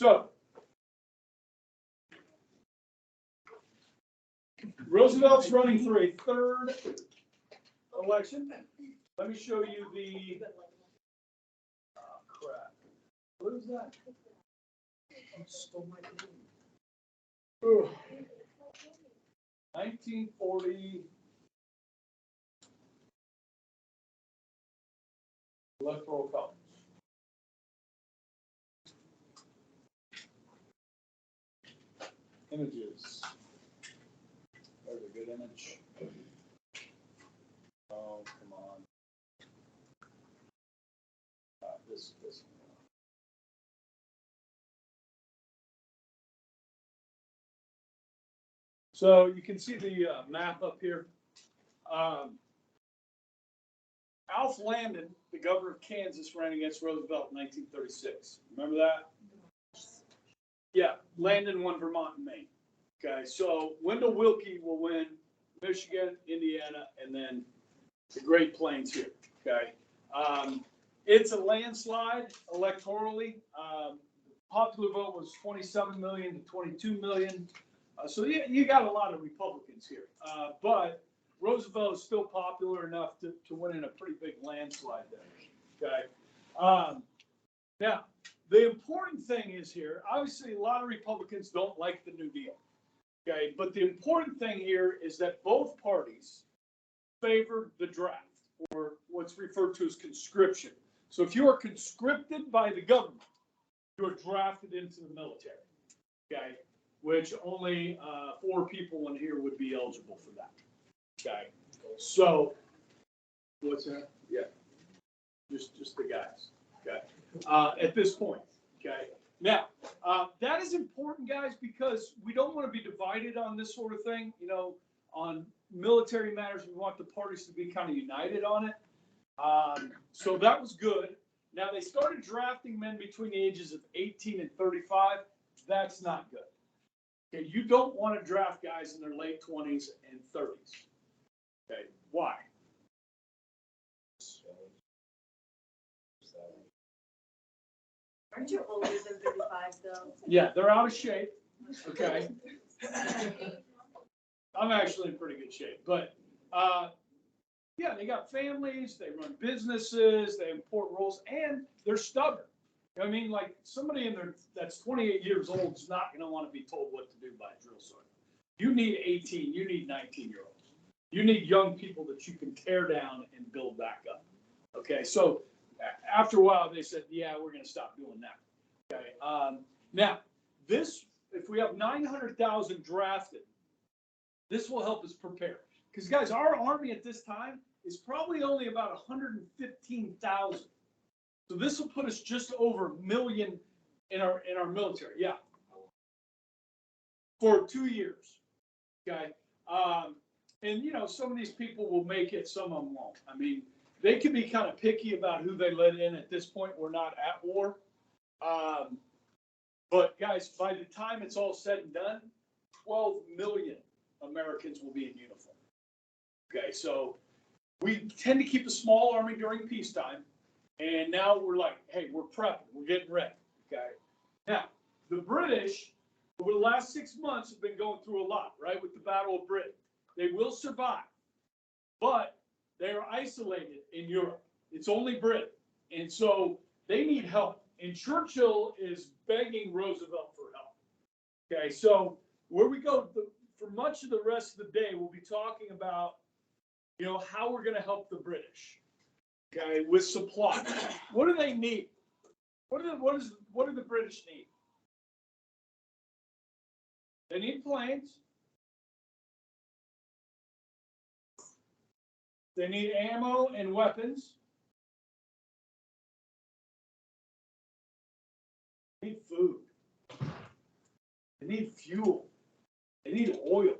So, Roosevelt's running for a third election. Let me show you the, crap. What is that? You stole my name. Ugh. 1940 electoral college. Images. There's a good image. Oh, come on. This. So you can see the map up here. Alf Landon, the governor of Kansas, ran against Roosevelt in 1936. Remember that? Yeah, Landon won Vermont and Maine. Okay, so Wendell Willkie will win Michigan, Indiana, and then the Great Plains here. Okay, it's a landslide electorally. Popular vote was 27 million to 22 million. So you got a lot of Republicans here, but Roosevelt is still popular enough to win in a pretty big landslide there. Okay. Now, the important thing is here, obviously a lot of Republicans don't like the New Deal. Okay, but the important thing here is that both parties favored the draft, or what's referred to as conscription. So if you are conscripted by the government, you are drafted into the military. Okay, which only 4 people in here would be eligible for that. Okay, so what's that? Yeah, just the guys. Okay, at this point. Okay, now that is important, guys, because we don't want to be divided on this sort of thing. You know, on military matters, we want the parties to be kind of united on it. So that was good. Now they started drafting men between the ages of 18 and 35. That's not good. Okay, you don't want to draft guys in their late 20s and 30s. Okay, why? Aren't you older than 35 though? Yeah, they're out of shape. Okay. I'm actually in pretty good shape, but yeah, they got families, they run businesses, they have important roles, and they're stubborn. You know what I mean? Like somebody in there that's 28 years old is not going to want to be told what to do by a drill sergeant. You need 18, you need 19-year-olds. You need young people that you can tear down and build back up. Okay, so after a while they said, yeah, we're going to stop doing that. Okay, now this, if we have 900,000 drafted, this will help us prepare. Because guys, our army at this time is probably only about 115,000. So this will put us just over 1 million in our military. Yeah, for 2 years. Okay, and you know some of these people will make it, some of them won't. I mean, they can be kind of picky about who they let in. At this point, we're not at war. But guys, by the time it's all said and done, 12 million Americans will be in uniform. Okay, so we tend to keep a small army during peacetime, and now we're like, hey, we're prepping, we're getting ready. Okay, now the British over the last 6 months have been going through a lot, right, with the Battle of Britain. They will survive, but they are isolated in Europe. It's only Britain, and so they need help. And Churchill is begging Roosevelt for help. Okay, so where we go for much of the rest of the day, we'll be talking about, you know, how we're going to help the British. Okay, with supplies. What do they need? What do the British need? They need planes. They need ammo and weapons. They need food. They need fuel. They need oil.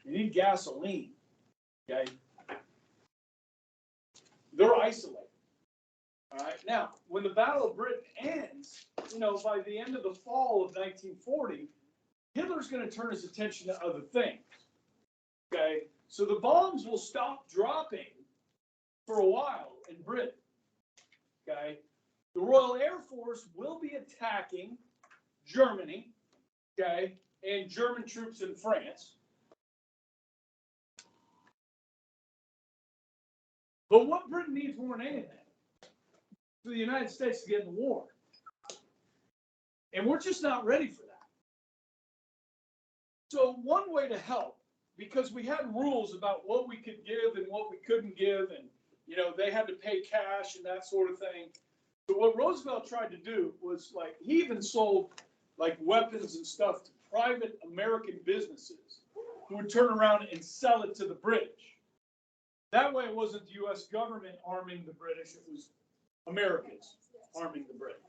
They need gasoline. Okay? They're isolated. All right. Now, when the Battle of Britain ends, you know, by the end of the fall of 1940, Hitler's going to turn his attention to other things. Okay? So the bombs will stop dropping for a while in Britain. Okay? the Royal Air Force will be attacking Germany, okay, and German troops in France. But what Britain needs more than anything for the United States to get in the war. And we're just not ready for that. So one way to help, because we had rules about what we could give and what we couldn't give, and you know, they had to pay cash and that sort of thing. So what Roosevelt tried to do was, like, he even sold like weapons and stuff to private American businesses who would turn around and sell it to the British. That way it wasn't the US government arming the British, it was Americans arming the British.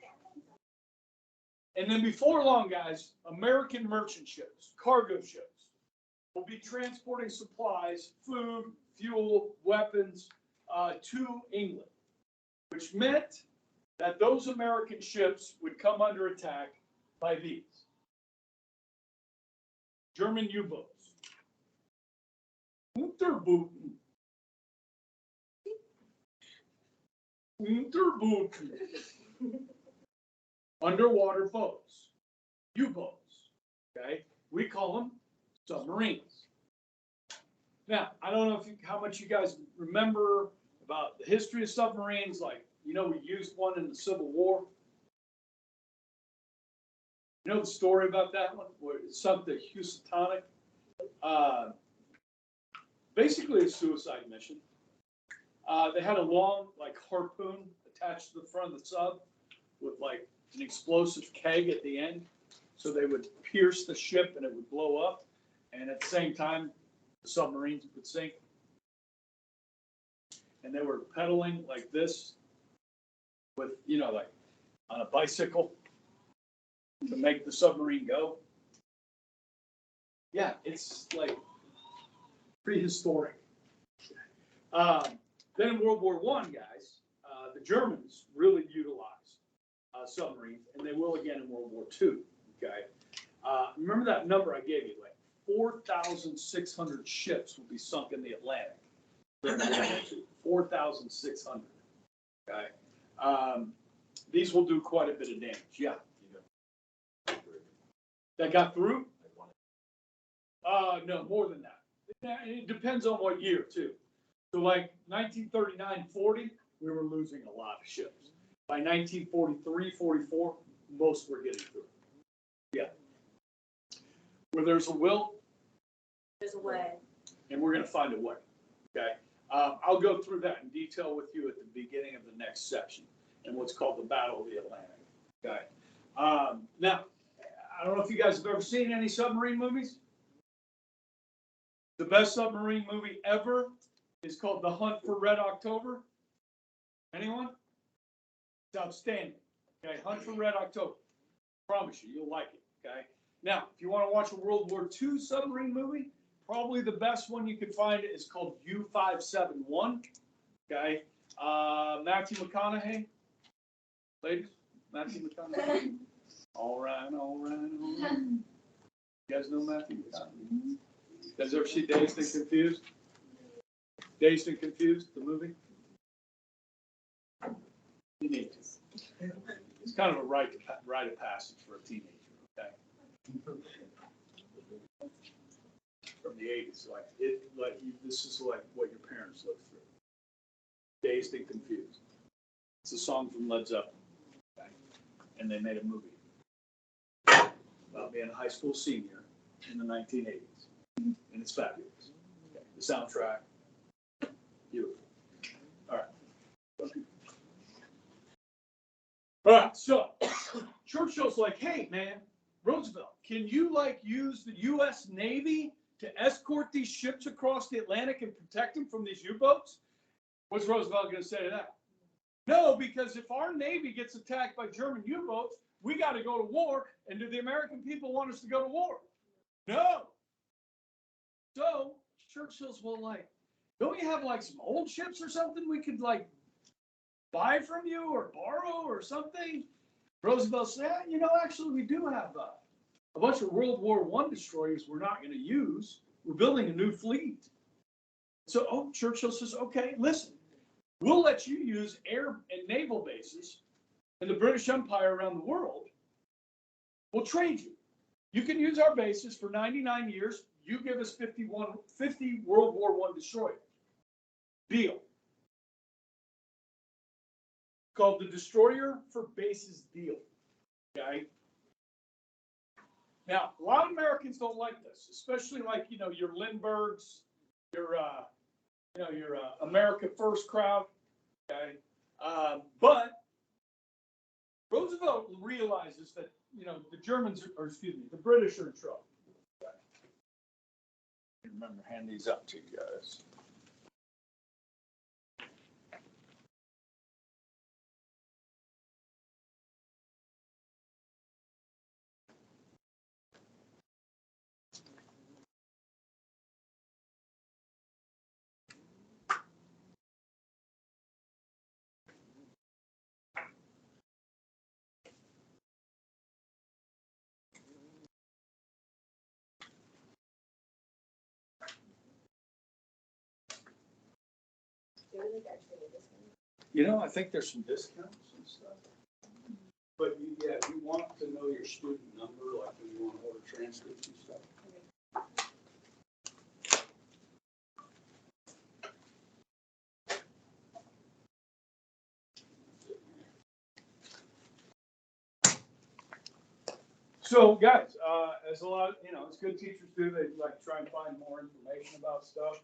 And then before long, guys, American merchant ships, cargo ships, will be transporting supplies, food, fuel, weapons to England, which meant that those American ships would come under attack by these German U-boats. Unterbooten. Unterbooten. Underwater boats, U-boats, okay? We call them submarines. Now, I don't know how much you guys remember about the history of submarines. Like, you know, we used one in the Civil War. You know the story about that one, where it sunk the Houstonic? Basically a suicide mission. They had a long, like, harpoon attached to the front of the sub with, like, an explosive keg at the end. So they would pierce the ship and it would blow up. And at the same time, the submarines would sink. And they were pedaling like this with, you know, like on a bicycle to make the submarine go. Yeah, it's like prehistoric. Then in World War I, guys, the Germans really utilized submarines, and they will again in World War II. Okay, remember that number I gave you, like 4,600 ships will be sunk in the Atlantic. 4,600. Okay, these will do quite a bit of damage. Yeah. That got through? No, more than that. It depends on what year too. So like 1939-40, we were losing a lot of ships. By 1943-44, most were getting through. Yeah. Where there's a will, There's a way. and we're going to find a way. Okay. I'll go through that in detail with you at the beginning of the next section, and what's called the Battle of the Atlantic. Okay. Now, I don't know if you guys have ever seen any submarine movies. The best submarine movie ever is called The Hunt for Red October. Anyone? It's outstanding. Okay, Hunt for Red October. Promise you, you'll like it. Okay. Now, if you want to watch a World War II submarine movie, probably the best one you can find is called U-571. Okay. Matthew McConaughey. Ladies, Matthew McConaughey. All right, all right, all right. You guys know Matthew McConaughey? You guys ever see Dazed and Confused? Dazed and Confused, the movie? You need to. It's kind of a rite of passage for a teenager, okay? From the 80s, this is like what your parents lived through. Dazed and Confused. It's a song from Led Zeppelin, okay? And they made a movie about being a high school senior in the 1980s, and it's fabulous. Okay. The soundtrack, beautiful. All right. All right, so Churchill's like, hey, man, Roosevelt, can you like use the U.S. Navy to escort these ships across the Atlantic and protect them from these U-boats? What's Roosevelt going to say to that? No, because if our Navy gets attacked by German U-boats, we got to go to war. And do the American people want us to go to war? No. So Churchill's, well, like, don't you have like some old ships or something we could like buy from you or borrow or something? Roosevelt said, yeah, you know, actually we do have a bunch of World War I destroyers we're not going to use. We're building a new fleet. So Churchill says, okay, listen, we'll let you use air and naval bases and the British Empire around the world will trade you. You can use our bases for 99 years. You give us 50 World War I destroyers. Deal. Called the Destroyer for Bases Deal. Okay? Now, a lot of Americans don't like this, especially like, your Lindberghs, your America First crowd. Okay? But Roosevelt realizes that, the the British are in trouble. Okay. I remember handing these out to you guys. I think there's some discounts and stuff. But you want to know your student number, like when you want to order transcripts and stuff. So, guys, as a lot, as good teachers do, they like try and find more information about stuff.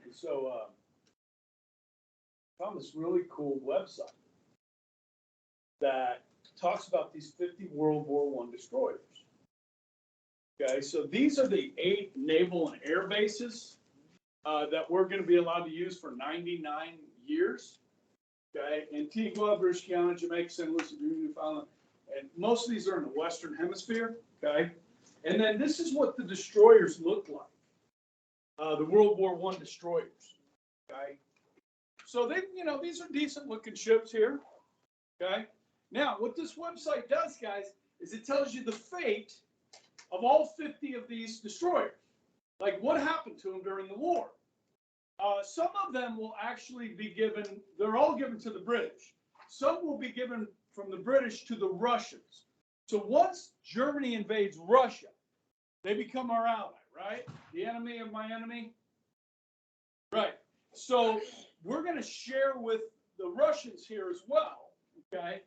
And so, I found this really cool website that talks about these 50 World War I destroyers. Okay, so these are the 8 naval and air bases that we're going to be allowed to use for 99 years. Okay, Antigua, British Guiana, Jamaica, St. Lucia, Newfoundland, and most of these are in the Western Hemisphere. Okay, and then this is what the destroyers look like. The World War I destroyers. Okay, so these are decent looking ships here. Okay, now what this website does, guys, is it tells you the fate of all 50 of these destroyers. Like what happened to them during the war. Some of them will actually be given, they're all given to the British. Some will be given from the British to the Russians. So once Germany invades Russia, they become our ally, right? The enemy of my enemy. Right. So we're going to share with the Russians here as well. Okay.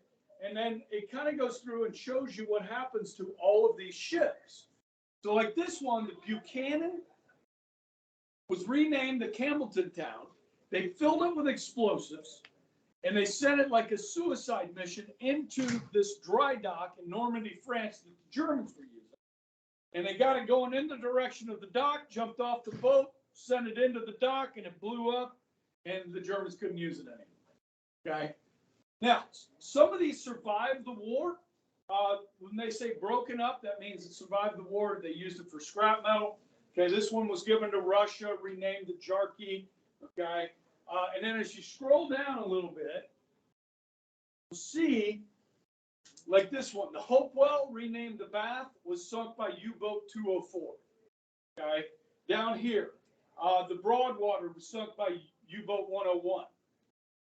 And then it kind of goes through and shows you what happens to all of these ships. So like this one, the Buchanan, was renamed the Campbellton Town. They filled it with explosives, and they sent it like a suicide mission into this dry dock in Normandy, France, that the Germans were using. And they got it going in the direction of the dock, jumped off the boat, sent it into the dock, and it blew up, and the Germans couldn't use it anymore. Okay? Now, some of these survived the war. When they say broken up, that means it survived the war. They used it for scrap metal. Okay, this one was given to Russia, renamed the Jarky. Okay, and then as you scroll down a little bit, you'll see, like this one, the Hopewell, renamed the Bath, was sunk by U-boat 204. Okay, down here, the Broadwater was sunk by U-boat 101.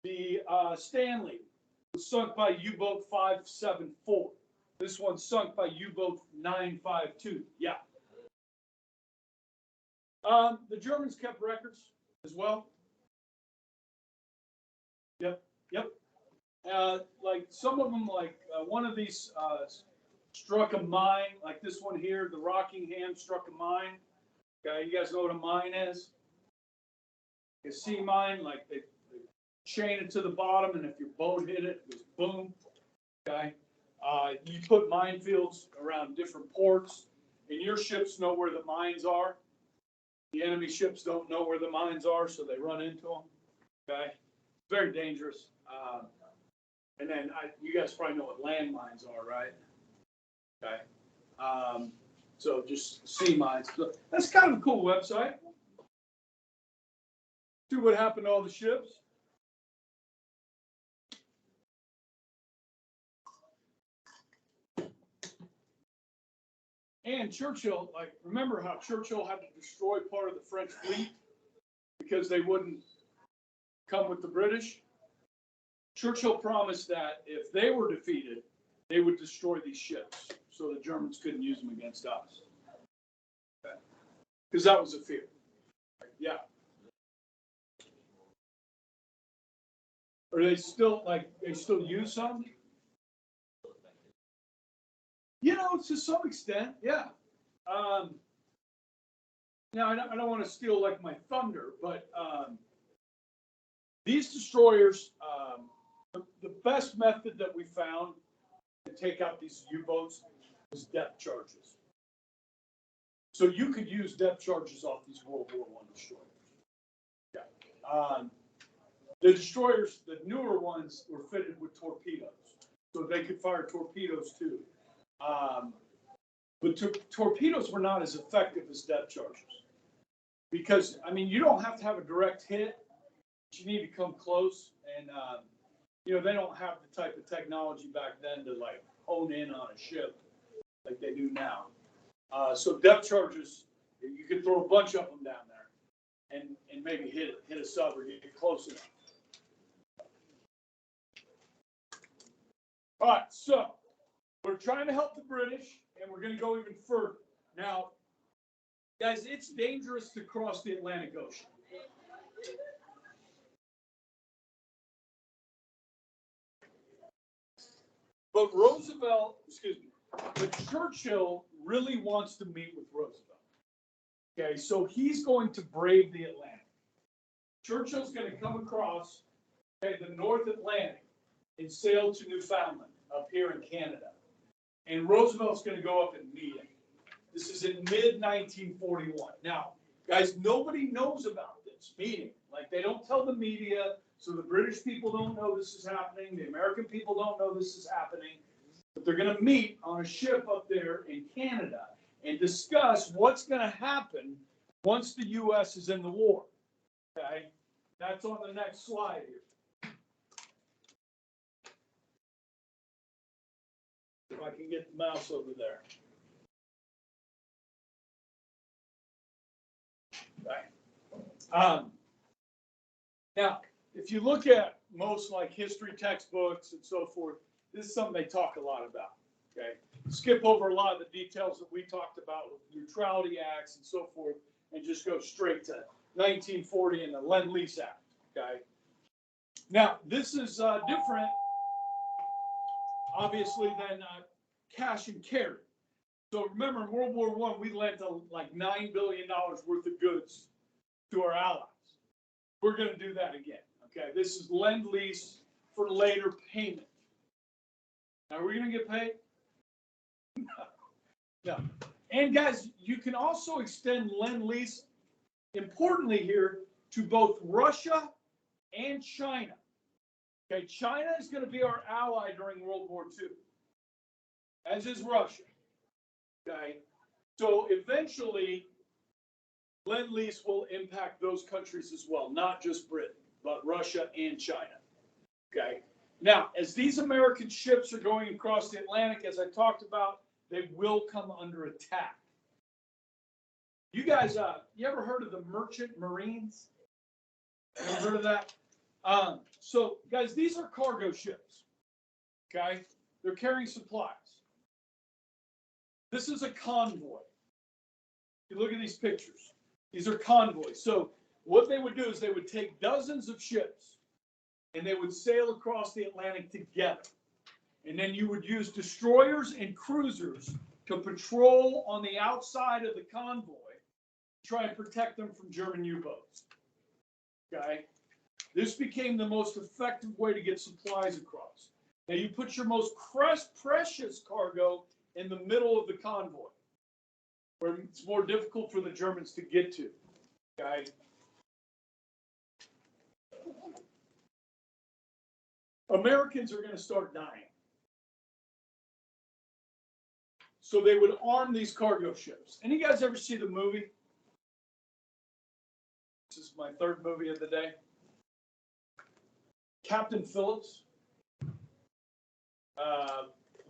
The Stanley was sunk by U-boat 574. This one's sunk by U-boat 952. Yeah. The Germans kept records as well. Yep. Like some of them, like one of these struck a mine, like this one here, the Rockingham struck a mine. Okay, you guys know what a mine is? A sea mine, like they chain it to the bottom, and if your boat hit it, it goes boom. Okay. You put minefields around different ports, and your ships know where the mines are. The enemy ships don't know where the mines are, so they run into them. Okay, very dangerous. And then you guys probably know what landmines are, right? Okay, so just sea mines. So that's kind of a cool website. See what happened to all the ships. And Churchill, like, remember how Churchill had to destroy part of the French fleet because they wouldn't come with the British? Churchill promised that if they were defeated, they would destroy these ships so the Germans couldn't use them against us. Because that was a fear. Yeah. Are they still, they still use some? To some extent, yeah. Now, I don't want to steal my thunder, but these destroyers, the best method that we found to take out these U-boats is depth charges. So you could use depth charges off these World War I destroyers. Yeah. The destroyers, the newer ones, were fitted with torpedoes, so they could fire torpedoes too. But torpedoes were not as effective as depth charges because, you don't have to have a direct hit, but you need to come close. And, they don't have the type of technology back then to hone in on a ship like they do now. So depth charges, you could throw a bunch of them down there and maybe hit a sub or get close enough. All right, so we're trying to help the British, and we're going to go even further. Now, guys, it's dangerous to cross the Atlantic Ocean. But Churchill really wants to meet with Roosevelt. Okay, so he's going to brave the Atlantic. Churchill's going to come across, the North Atlantic and sail to Newfoundland up here in Canada. And Roosevelt's going to go up and meet him. This is in mid-1941. Now, guys, nobody knows about this meeting. They don't tell the media, so the British people don't know this is happening. The American people don't know this is happening. But they're going to meet on a ship up there in Canada and discuss what's going to happen once the U.S. is in the war. Okay? That's on the next slide here. If I can get the mouse over there. Okay. Now, if you look at most history textbooks and so forth, this is something they talk a lot about. Okay, skip over a lot of the details that we talked about with neutrality acts and so forth, and just go straight to 1940 and the Lend-Lease Act. Okay. Now, this is different, obviously, than cash and carry. So remember, in World War I, we lent $9 billion worth of goods to our allies. We're going to do that again. Okay, this is Lend-Lease for later payment. Now, are we going to get paid? No. And guys, you can also extend Lend-Lease, importantly here, to both Russia and China. Okay, China is going to be our ally during World War II, as is Russia. Okay, so eventually, Lend-Lease will impact those countries as well, not just Britain, but Russia and China. Okay, now, as these American ships are going across the Atlantic, as I talked about, they will come under attack. You guys, you ever heard of the Merchant Marines? Ever heard of that? So, guys, these are cargo ships. Okay, they're carrying supplies. This is a convoy. You look at these pictures. These are convoys. So what they would do is they would take dozens of ships and they would sail across the Atlantic together. And then you would use destroyers and cruisers to patrol on the outside of the convoy, try and protect them from German U-boats. Okay? This became the most effective way to get supplies across. Now you put your most precious cargo in the middle of the convoy, where it's more difficult for the Germans to get to. Okay? Americans are going to start dying. So they would arm these cargo ships. Any guys ever see the movie? This is my third movie of the day. Captain Phillips.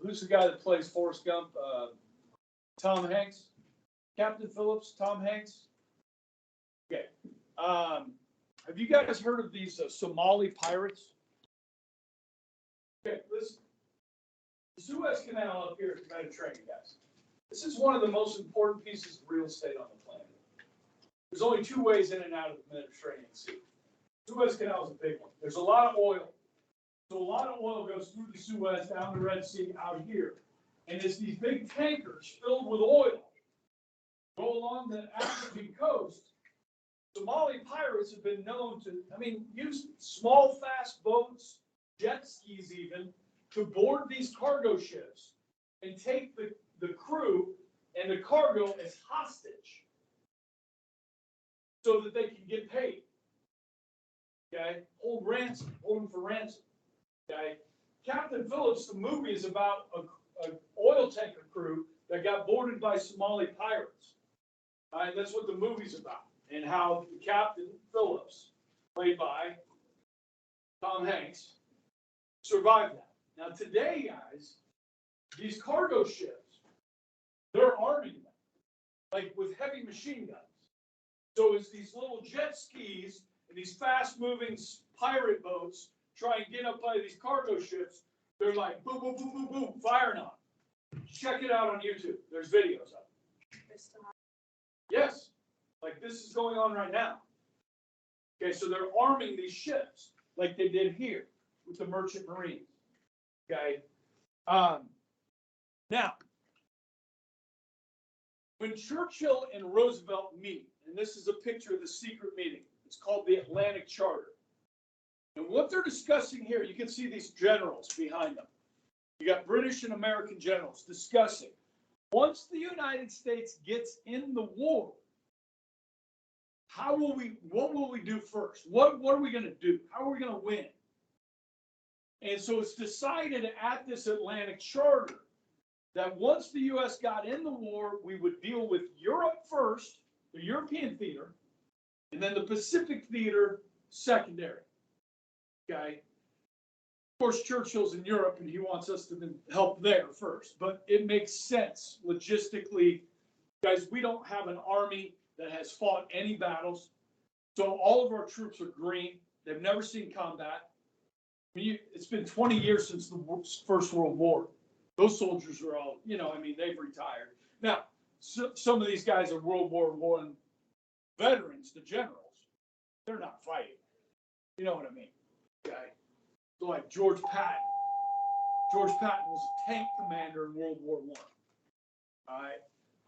Who's the guy that plays Forrest Gump? Tom Hanks. Captain Phillips, Tom Hanks. Okay. Have you guys heard of these Somali pirates? Suez Canal up here at the Mediterranean, guys. This is one of the most important pieces of real estate on the planet. There's only two ways in and out of the Mediterranean Sea. Suez Canal is a big one. There's a lot of oil. So a lot of oil goes through the Suez, down the Red Sea, out here. And it's these big tankers filled with oil go along the African coast. Somali pirates have been known to, use small, fast boats, jet skis even, to board these cargo ships and take the crew and the cargo as hostage so that they can get paid. Okay? Hold them for ransom. Okay? Captain Phillips, the movie is about an oil tanker crew that got boarded by Somali pirates. All right, that's what the movie's about. And how Captain Phillips, played by Tom Hanks, survived that. Now today, guys, these cargo ships, they're arming them, like with heavy machine guns. So as these little jet skis and these fast-moving pirate boats try and get up by these cargo ships, they're like boom, boom, boom, boom, boom, firing on them. Check it out on YouTube. There's videos of it. Yes. Like this is going on right now. Okay, so they're arming these ships like they did here with the merchant marines. Okay. Now, when Churchill and Roosevelt meet, and this is a picture of the secret meeting, it's called the Atlantic Charter. And what they're discussing here, you can see these generals behind them. You got British and American generals discussing, once the United States gets in the war, what will we do first? What are we going to do? How are we going to win? And so it's decided at this Atlantic Charter that once the U.S. got in the war, we would deal with Europe first, the European theater, and then the Pacific theater secondary. Okay? Of course, Churchill's in Europe, and he wants us to help there first. But it makes sense logistically. Guys, we don't have an army that has fought any battles. So all of our troops are green. They've never seen combat. It's been 20 years since the First World War. Those soldiers are all, they've retired. Now, some of these guys are World War I veterans, the generals. They're not fighting. You know what I mean? Okay. So like George Patton. George Patton was a tank commander in World War I.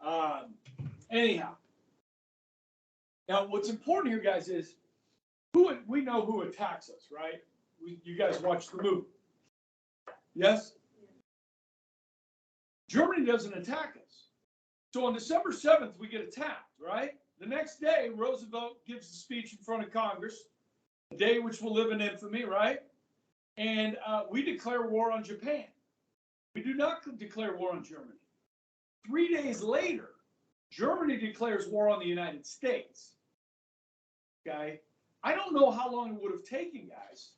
All right. Anyhow. Now, what's important here, guys, is we know who attacks us, right? You guys watch the movie. Yes? Germany doesn't attack us. So on December 7th, we get attacked, right? The next day, Roosevelt gives a speech in front of Congress, a day which will live in infamy, right? And we declare war on Japan. We do not declare war on Germany. 3 days later, Germany declares war on the United States. Okay? I don't know how long it would have taken, guys,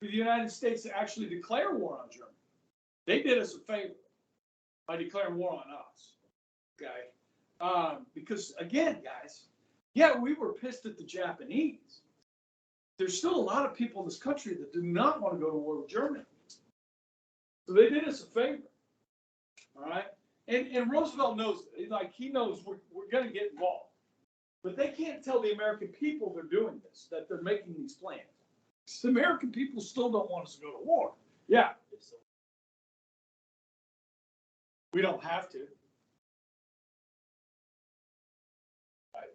for the United States to actually declare war on Germany. They did us a favor by declaring war on us. Okay? Because, again, guys, yeah, we were pissed at the Japanese. There's still a lot of people in this country that do not want to go to war with Germany. So they did us a favor. All right? And Roosevelt knows, he knows we're going to get involved. But they can't tell the American people they're doing this, that they're making these plans. The American people still don't want us to go to war. Yeah. We don't have to.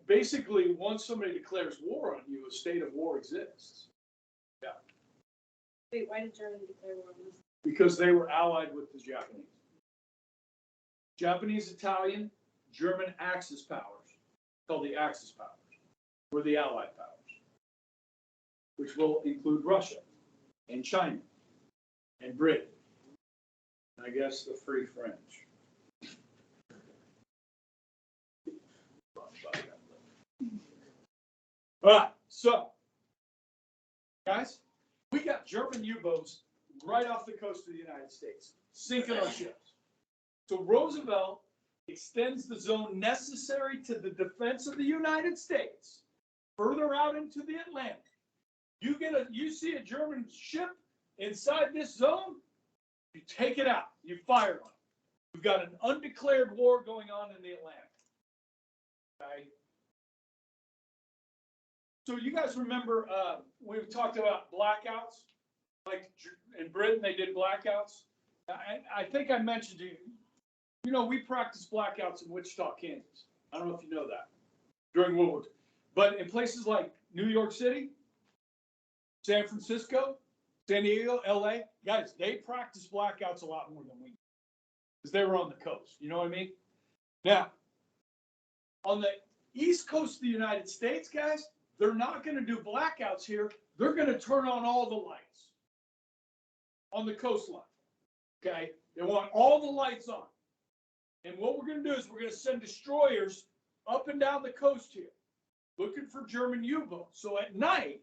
Basically, once somebody declares war on you, a state of war exists. Yeah. Wait, why did Germany declare war on us? Because they were allied with the Japanese. Japanese, Italian, German Axis powers, called the Axis powers, were the allied powers, which will include Russia and China and Britain, and I guess the Free French. All right, so, guys, we got German U-boats right off the coast of the United States, sinking our ships. So Roosevelt extends the zone necessary to the defense of the United States further out into the Atlantic. You see a German ship inside this zone, You take it out. You fire on it. We've got an undeclared war going on in the Atlantic. Okay. So you guys remember we talked about blackouts? Like in Britain, they did blackouts. I think I mentioned to you, you know, we practiced blackouts in Wichita, Kansas. I don't know if you know that during World War II. But in places like New York City, San Francisco, San Diego, LA, guys, they practiced blackouts a lot more than we do because they were on the coast. You know what I mean? Now, on the East Coast of the United States, guys, they're not going to do blackouts here. They're going to turn on all the lights on the coastline. Okay? They want all the lights on. And what we're going to do is we're going to send destroyers up and down the coast here, looking for German U-boats. So at night,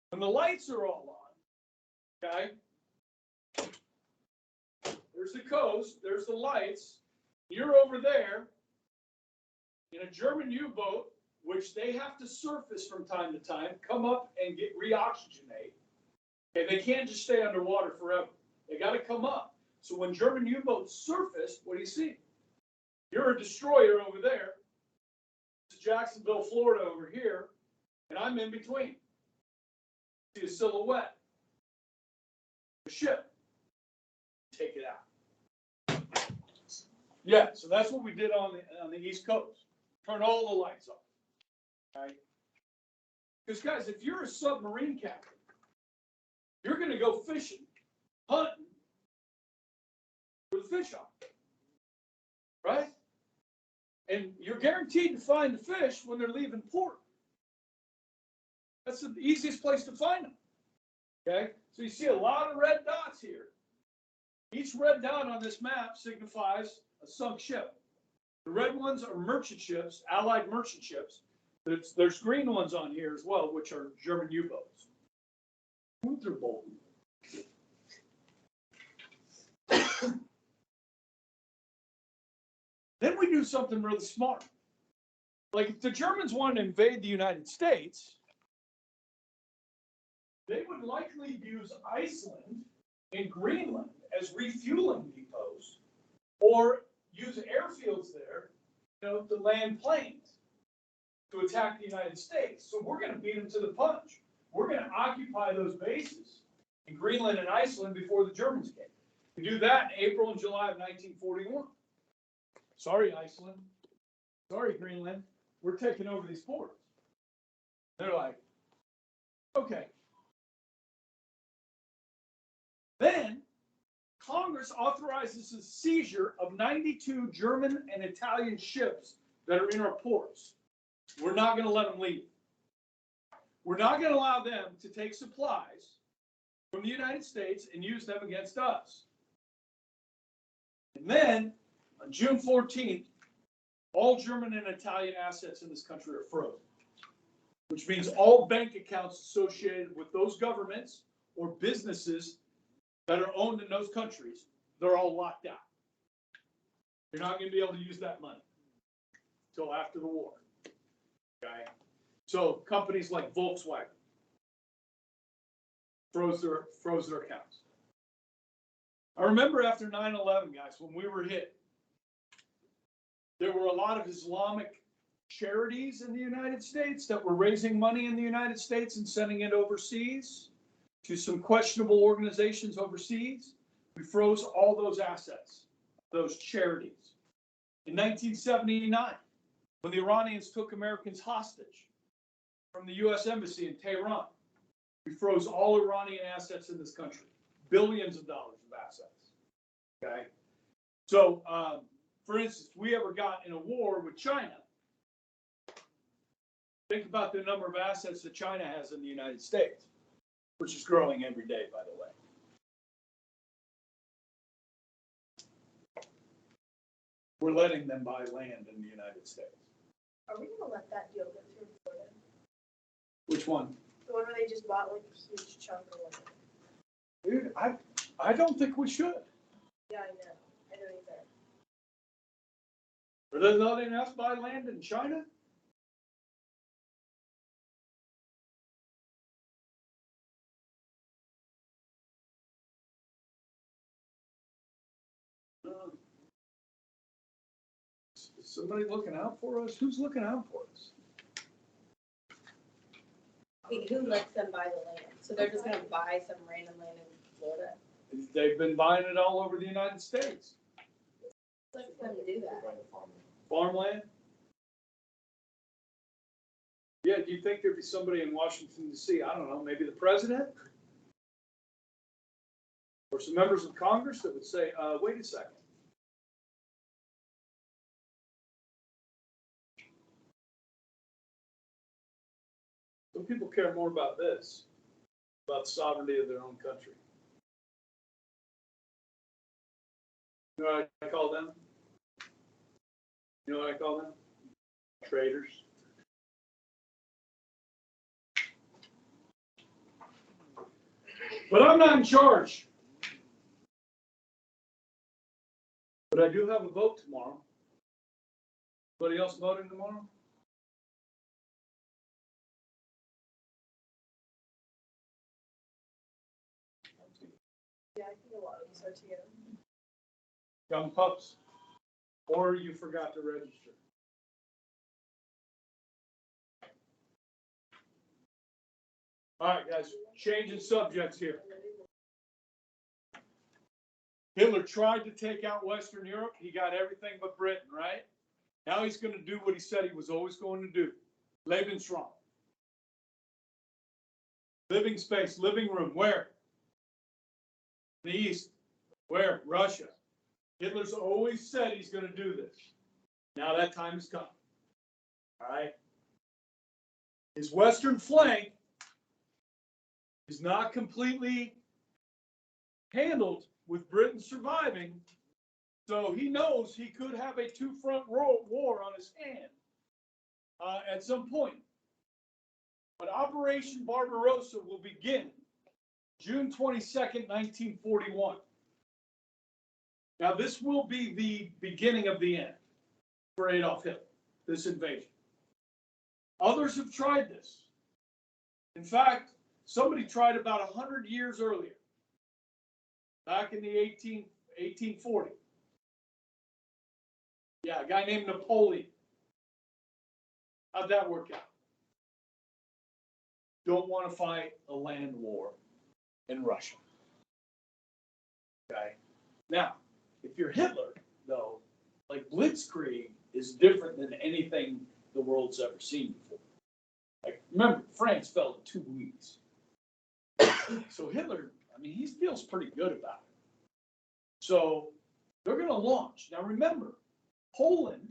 when the lights are all on, okay, there's the coast, there's the lights, you're over there in a German U-boat, which they have to surface from time to time, come up and get reoxygenate. Okay, they can't just stay underwater forever. They got to come up. So when German U-boats surface, what do you see? You're a destroyer over there. It's Jacksonville, Florida over here, and I'm in between. See a silhouette. The ship. Take it out. Yeah, so that's what we did on the East Coast. Turn all the lights off. Okay? Because guys, if you're a submarine captain, you're going to go fishing, hunting for the fish on, right? And you're guaranteed to find the fish when they're leaving port. That's the easiest place to find them. Okay? So you see a lot of red dots here. Each red dot on this map signifies a sunk ship. The red ones are merchant ships, Allied merchant ships. There's green ones on here as well, which are German U-boats. Then we do something really smart. Like if the Germans wanted to invade the United States, they would likely use Iceland and Greenland as refueling depots, or use airfields there, you know, to land planes to attack the United States. So we're going to beat them to the punch. We're going to occupy those bases in Greenland and Iceland before the Germans came. We do that in April and July of 1941. Sorry, Iceland. Sorry, Greenland. We're taking over these ports. They're like, okay. Then Congress authorizes the seizure of 92 German and Italian ships that are in our ports. We're not going to let them leave. We're not going to allow them to take supplies from the United States and use them against us. And then on June 14th, all German and Italian assets in this country are frozen, which means all bank accounts associated with those governments or businesses that are owned in those countries, they're all locked out. You're not going to be able to use that money until after the war. Okay? So companies like Volkswagen froze their accounts. I remember after 9/11, guys, when we were hit, there were a lot of Islamic charities in the United States that were raising money in the United States and sending it overseas to some questionable organizations overseas. We froze all those assets, those charities. In 1979, when the Iranians took Americans hostage from the U.S. Embassy in Tehran, we froze all Iranian assets in this country, billions of dollars of assets. Okay? So, for instance, if we ever got in a war with China, think about the number of assets that China has in the United States, which is growing every day, by the way. We're letting them buy land in the United States. Are we gonna let that deal go through Florida? Which one? The one where they just bought like a huge chunk or whatever. Dude, I don't think we should. Yeah, I know. I know either. Are they letting us buy land in China? Somebody looking out for us? Who's looking out for us? I mean, who lets them buy the land? So they're just gonna buy some random land in Florida? They've been buying it all over the United States. Who lets them do that? Farmland? Yeah, do you think there'd be somebody in Washington D.C., I don't know, maybe the president? Or some members of Congress that would say, wait a second. Some people care more about this, about the sovereignty of their own country. You know what I call them? You know what I call them? Traitors. But I'm not in charge. But I do have a vote tomorrow. Anybody else voting tomorrow? Yeah, I think a lot of these are together. Young pups. Or you forgot to register. All right, guys, changing subjects here. Hitler tried to take out Western Europe. He got everything but Britain, right? Now he's going to do what he said he was always going to do. Lebensraum. Living space, living room. Where? The East. Where? Russia. Hitler's always said he's going to do this. Now that time has come. All right? His western flank is not completely handled with Britain surviving, so he knows he could have a two-front war on his hand at some point. But Operation Barbarossa will begin June 22nd, 1941. Now, this will be the beginning of the end for Adolf Hitler, this invasion. Others have tried this. In fact, somebody tried about 100 years earlier, back in the 1840. Yeah, a guy named Napoleon. How'd that work out? Don't want to fight a land war in Russia. Okay? Now, if you're Hitler, though, like Blitzkrieg is different than anything the world's ever seen before. Like, remember, France fell in 2 weeks. So Hitler, I mean, he feels pretty good about it. So they're going to launch. Now remember, Poland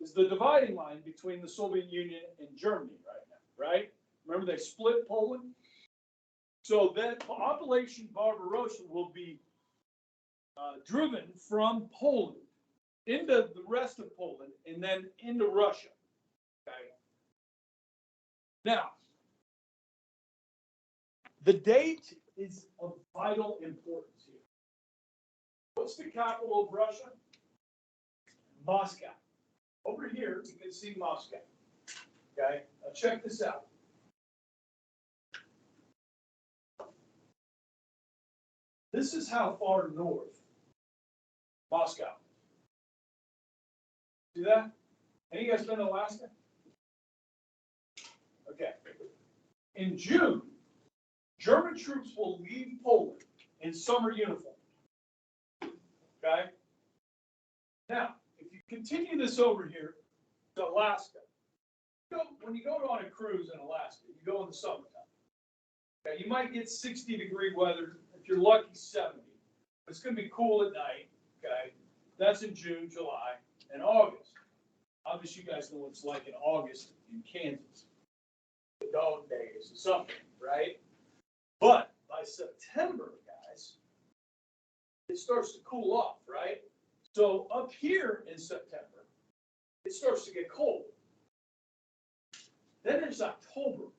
is the dividing line between the Soviet Union and Germany right now, right? Remember they split Poland? So that Operation Barbarossa will be driven from Poland into the rest of Poland and then into Russia. Okay. Now, the date is of vital importance here. What's the capital of Russia? Moscow. Over here, you can see Moscow. Okay, now check this out. This is how far north Moscow. See that? Any of you guys been to Alaska? Okay. In June, German troops will leave Poland in summer uniform. Okay? Now, if you continue this over here to Alaska, when you go on a cruise in Alaska, you go in the summertime. Okay, you might get 60-degree weather. If you're lucky, 70. But it's going to be cool at night. Okay? That's in June, July, and August. Obviously, you guys know what it's like in August in Kansas. The dog days or something, right? But by September, guys, it starts to cool off, right? So up here in September, it starts to get cold. Then there's October.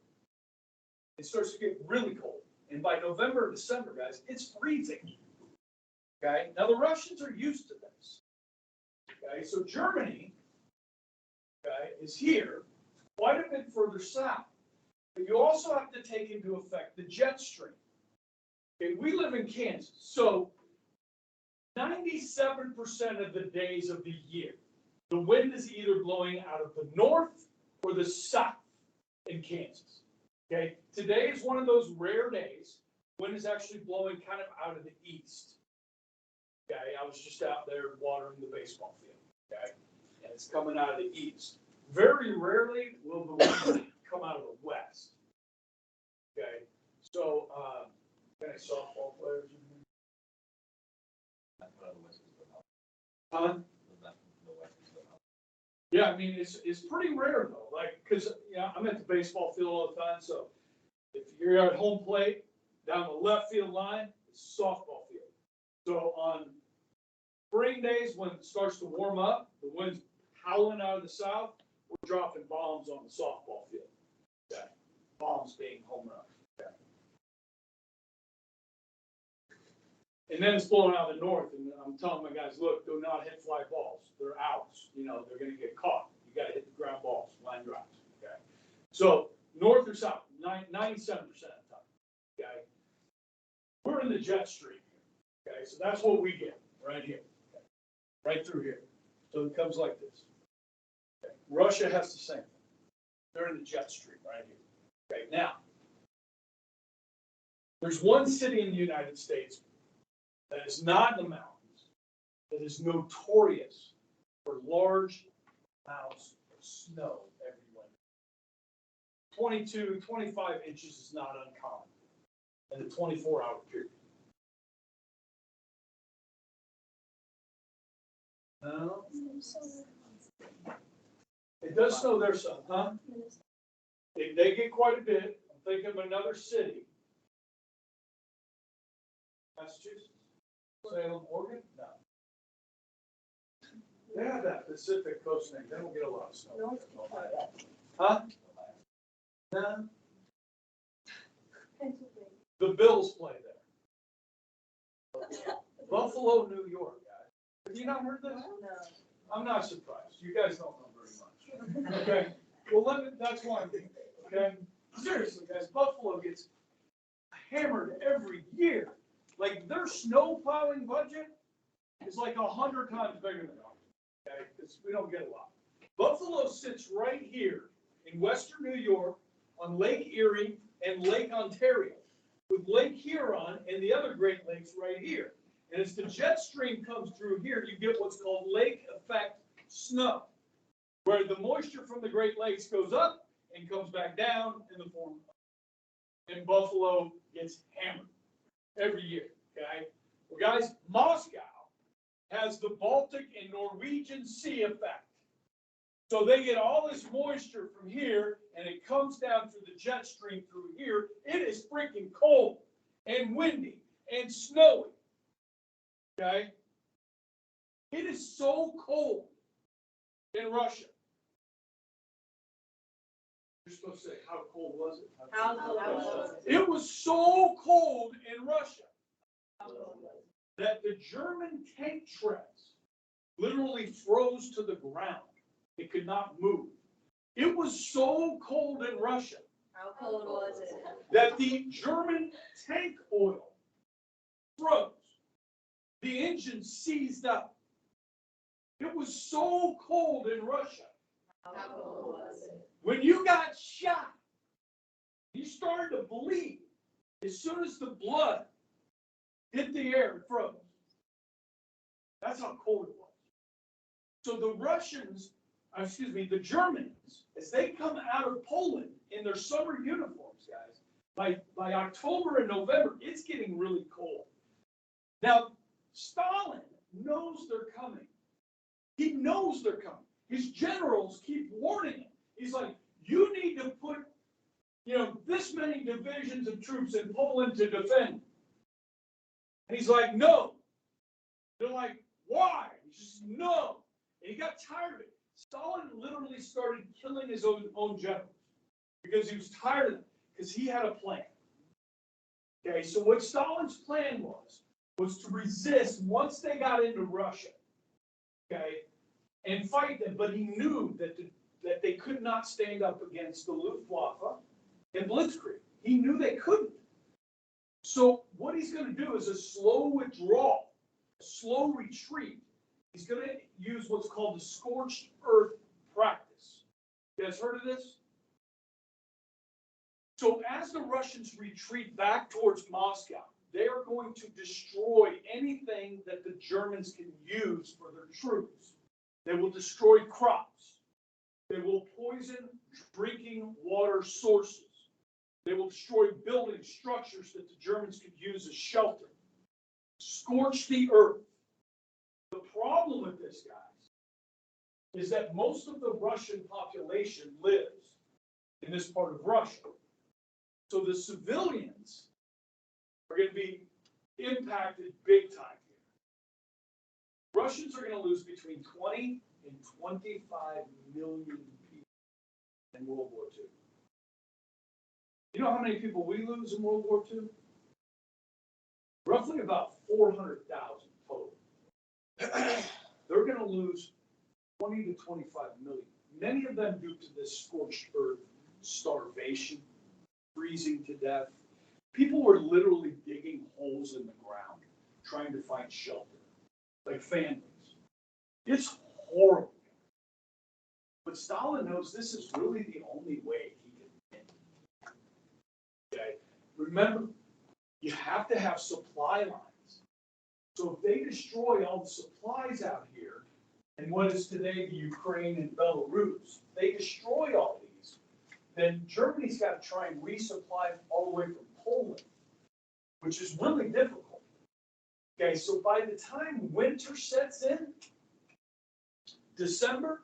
It starts to get really cold. And by November and December, guys, it's freezing. Okay? Now the Russians are used to this. Okay? So Germany, okay, is here, quite a bit further south. But you also have to take into effect the jet stream. Okay, we live in Kansas, so 97% of the days of the year The wind is either blowing out of the north or the south in Kansas. Okay, today is one of those rare days. Wind is actually blowing kind of out of the east. Okay, I was just out there watering the baseball field. Okay, and it's coming out of the east. Very rarely will the wind come out of the west. Okay, so any softball players in here? Huh? Yeah, I mean, it's pretty rare though, like, cause, I'm at the baseball field all the time, so if you're at home plate, down the left field line, it's softball field. So on spring days, when it starts to warm up, the wind's howling out of the south, we're dropping bombs on the softball field. Okay. Bombs being home runs. Okay. And then it's blowing out of the north, and I'm telling my guys, look, do not hit fly balls. They're outs. They're going to get caught. You got to hit the ground balls, line drives. Okay. So north or south, 97% of the time. Okay. We're in the jet stream here. Okay. So that's what we get right here. Okay. Right through here. So it comes like this. Okay. Russia has the same thing. They're in the jet stream right here. Okay. Now, there's one city in the United States that is not in the mountains, that is notorious for large amounts of snow every winter. 22, 25 inches is not uncommon in the 24-hour period. No? It does snow there some, huh? They get quite a bit. I'm thinking of another city. Massachusetts? Salem, Oregon? No. They have that Pacific coast thing. They don't get a lot of snow. Huh? No. The Bills play there. Buffalo, New York, guys. Have you not heard this? No. I'm not surprised. You guys don't know very much. Okay. Well, that's one thing. Okay. Seriously, guys, Buffalo gets hammered every year. Like their snow plowing budget is like 100 times bigger than ours. Okay, because we don't get a lot. Buffalo sits right here in western New York on Lake Erie and Lake Ontario, with Lake Huron and the other Great Lakes right here. And as the jet stream comes through here, you get what's called lake effect snow, where the moisture from the Great Lakes goes up and comes back down in the form of, and Buffalo gets hammered every year, okay? Well, guys, Moscow has the Baltic and Norwegian Sea effect. So they get all this moisture from here, and it comes down through the jet stream through here. It is freaking cold and windy and snowy, okay? It is so cold in Russia. You're supposed to say, how cold was it? How cold was it? It was so cold in Russia that the German tank treads literally froze to the ground. It could not move. It was so cold in Russia. How cold was it? That the German tank oil froze. The engine seized up. It was so cold in Russia. How cold was it? When you got shot, you started to bleed. As soon as the blood hit the air, it froze. That's how cold it was. So the Germans, as they come out of Poland in their summer uniforms, guys, by October and November, it's getting really cold. Now, Stalin knows they're coming. He knows they're coming. His generals keep warning him. He's like, you need to put, this many divisions of troops in Poland to defend. And he's like, no. They're like, why? He's just, no. And he got tired of it. Stalin literally started killing his own generals because he was tired of them, because he had a plan. Okay, so what Stalin's plan was to resist once they got into Russia, okay, and fight them. But he knew that they could not stand up against the Luftwaffe and Blitzkrieg. He knew they couldn't. So what he's going to do is a slow withdrawal, a slow retreat He's going to use what's called the scorched earth practice. You guys heard of this? So as the Russians retreat back towards Moscow, they are going to destroy anything that the Germans can use for their troops. They will destroy crops. They will poison drinking water sources. They will destroy building structures that the Germans could use as shelter. Scorch the earth. The problem with this, guys, is that most of the Russian population lives in this part of Russia. So the civilians are going to be impacted big time here. Russians are going to lose between 20 and 25 million people in World War II. You know how many people we lose in World War II? Roughly about 400,000 total. They're going to lose 20 to 25 million. Many of them due to this scorched earth, starvation, freezing to death. People were literally digging holes in the ground, trying to find shelter, like families. It's horrible. But Stalin knows this is really the only way he can win. Okay? Remember, you have to have supply lines. So if they destroy all the supplies out here, and what is today the Ukraine and Belarus, they destroy all these, then Germany's got to try and resupply all the way from Poland, which is really difficult. Okay, so by the time winter sets in, December,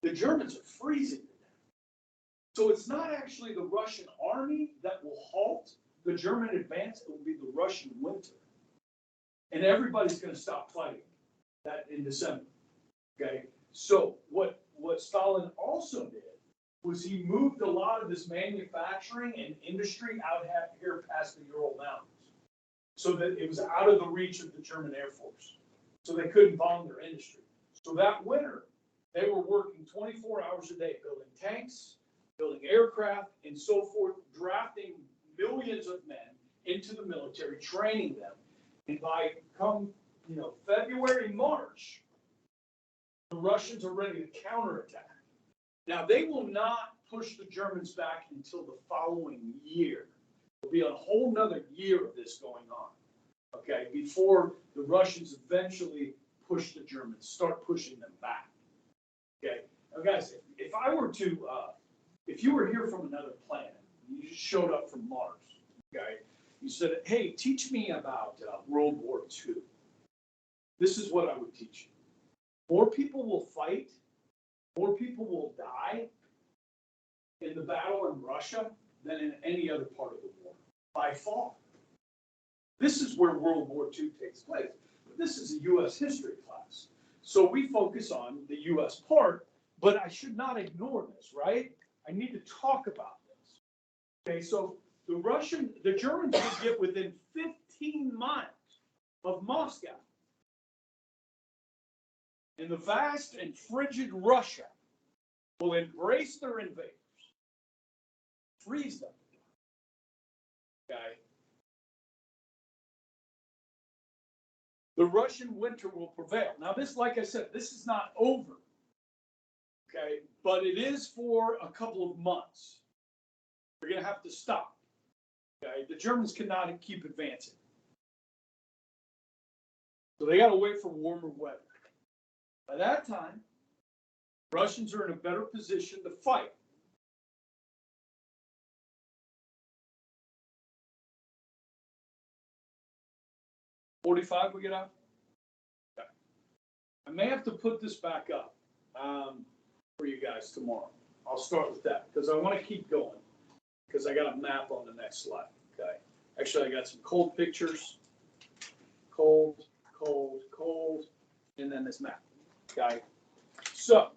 the Germans are freezing to death. So it's not actually the Russian army that will halt the German advance, it will be the Russian winter. And everybody's going to stop fighting that in December. Okay, so what Stalin also did was he moved a lot of his manufacturing and industry out here past the Ural Mountains, so that it was out of the reach of the German Air Force. So they couldn't bomb their industry. So that winter, they were working 24 hours a day, building tanks, building aircraft, and so forth, drafting millions of men into the military, training them. And by February, March, the Russians are ready to counterattack. Now, they will not push the Germans back until the following year. There'll be a whole nother year of this going on, okay, before the Russians eventually push the Germans, start pushing them back, okay? Now, guys, if you were here from another planet, you just showed up from Mars, okay, you said, hey, teach me about World War II. This is what I would teach you. More people will fight, more people will die in the battle in Russia than in any other part of the war, by far. This is where World War II takes place. But this is a U.S. history class. So we focus on the U.S. part, but I should not ignore this, right? I need to talk about this. Okay, so the Germans would get within 15 miles of Moscow. And the vast and frigid Russia will embrace their invaders, freeze them. Okay? The Russian winter will prevail. Now, this, like I said, this is not over. Okay? But it is for a couple of months. They're going to have to stop. Okay? The Germans cannot keep advancing. So they got to wait for warmer weather. By that time, Russians are in a better position to fight. $45 we get out? Okay. I may have to put this back up for you guys tomorrow. I'll start with that because I want to keep going because I got a map on the next slide. Okay. Actually, I got some cold pictures. Cold, and then this map. Okay. So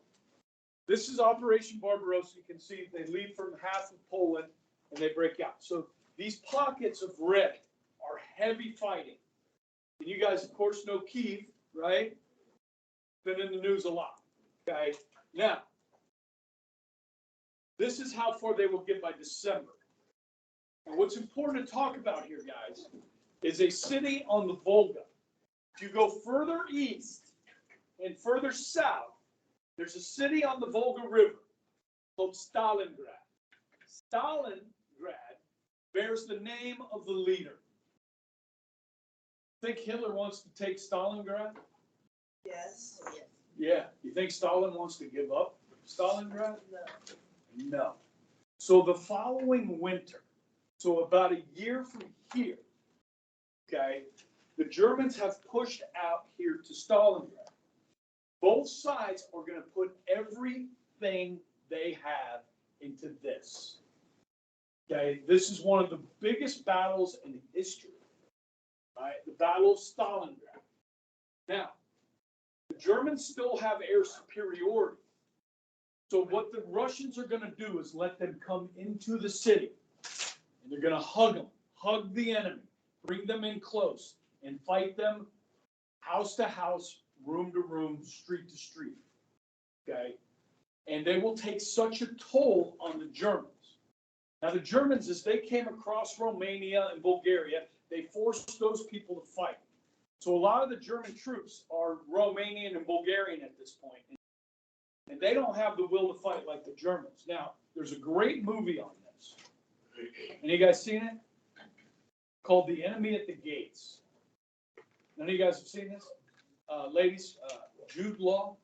this is Operation Barbarossa. You can see they leave from half of Poland and they break out. So these pockets of red are heavy fighting. And you guys, of course, know Kyiv, right? Been in the news a lot. Okay. Now, this is how far they will get by December. And what's important to talk about here, guys, is a city on the Volga If you go further east and further south, there's a city on the Volga River called Stalingrad. Stalingrad bears the name of the leader. Think Hitler wants to take Stalingrad? Yes. Yeah. You think Stalin wants to give up Stalingrad? No. No. So the following winter, so about a year from here, okay, the Germans have pushed out here to Stalingrad. Both sides are going to put everything they have into this. Okay, this is one of the biggest battles in history, right? The Battle of Stalingrad. Now, the Germans still have air superiority. So what the Russians are going to do is let them come into the city, and they're going to hug them, hug the enemy, bring them in close, and fight them house to house, room to room, street to street. Okay? And they will take such a toll on the Germans. Now, the Germans, as they came across Romania and Bulgaria, they forced those people to fight. So a lot of the German troops are Romanian and Bulgarian at this point. And they don't have the will to fight like the Germans. Now, there's a great movie on this. Any of you guys seen it? Called The Enemy at the Gates. None of you guys have seen this? Ladies, Jude Law.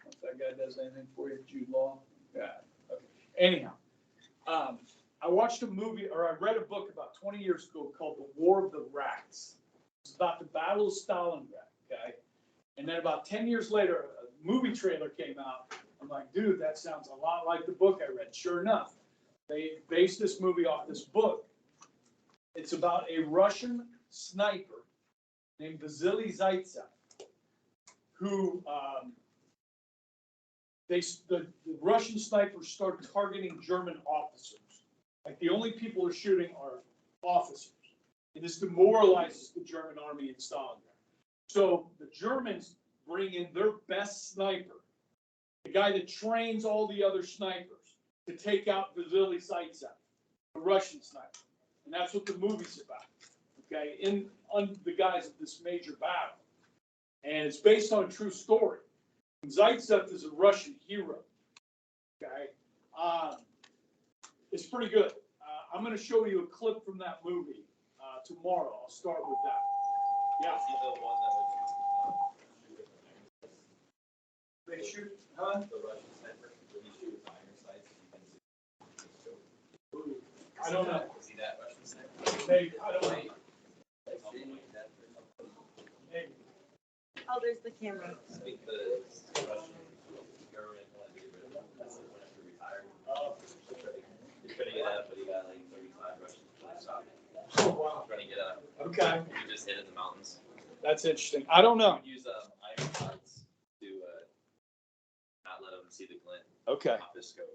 If that guy does anything for you, Jude Law. Yeah. Okay. Anyhow, I watched a movie, or I read a book about 20 years ago called The War of the Rats. It's about the Battle of Stalingrad, okay? And then about 10 years later, a movie trailer came out. I'm like, dude, that sounds a lot like the book I read. Sure enough, they based this movie off this book. It's about a Russian sniper named Vasily Zaitsev, who the Russian snipers start targeting German officers. Like the only people who are shooting are officers. And this demoralizes the German army in Stalingrad. So the Germans bring in their best sniper, the guy that trains all the other snipers, to take out Vasily Zaitsev, the Russian sniper. And that's what the movie's about, okay, under the guise of this major battle. And it's based on a true story. And Zaitsev is a Russian hero, okay? It's pretty good. I'm going to show you a clip from that movie tomorrow. I'll start with that. Yeah. They shoot, huh? The Russian sniper, when you shoot with iron sights, you can see. I don't know. See that Russian sniper? Maybe, I don't know. Maybe. Oh, there's the camera. It's because the Russian government wanted to get rid of him. That's when after retired. He's trying to get out, but he got like 35 Russians trying to stop him. Oh, wow. Trying to get out. Okay. He just hid in the mountains. That's interesting. I don't know. Use iron sights to not let him see the glint Okay. off his scope.